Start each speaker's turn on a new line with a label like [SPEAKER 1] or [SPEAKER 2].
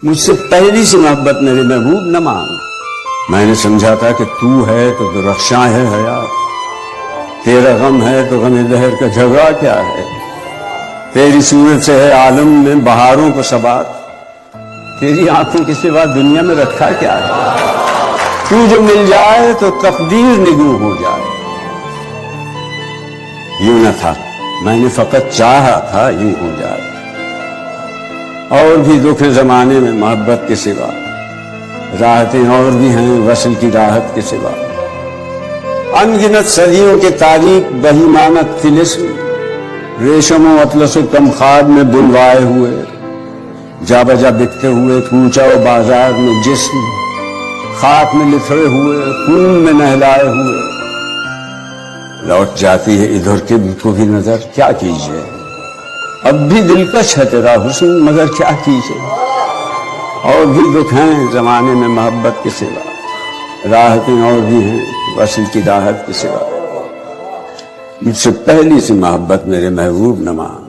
[SPEAKER 1] مجھ سے پہلی سی محبت میرے محبوب نہ مانگ. میں نے سمجھا تھا کہ تو ہے تو درخشاں ہے حیات، تیرا غم ہے تو غم دہر کا جھگڑا کیا ہے، تیری صورت سے ہے عالم میں بہاروں کو ثبات، تیری آنکھوں کے سوا دنیا میں رکھا کیا ہے. تو جو مل جائے تو تقدیر نگوں ہو جائے. یوں نہ تھا، میں نے فقط چاہا تھا یوں ہو جائے. اور بھی دکھ زمانے میں محبت کے سوا، راحتیں اور بھی ہیں وصل کی راحت کے سوا. انگنت صدیوں کے تاریک بہیمانہ طلسم، ریشم و اطلس و کمخاد میں بلوائے ہوئے، جا بجا بکتے ہوئے کوچہ و بازار میں جسم، خاک میں لتھڑے ہوئے خون میں نہلائے ہوئے. لوٹ جاتی ہے ادھر کے کو بھی نظر، کیا کیجئے. اب بھی دلکش ہے تیرا حسن مگر کیا کیجئے. اور بھی دکھ ہیں زمانے میں محبت کے سوا، راحتیں اور بھی ہیں وصل کی راحت کے سوا. مجھ سے پہلی سی محبت میرے محبوب نہ مانگ.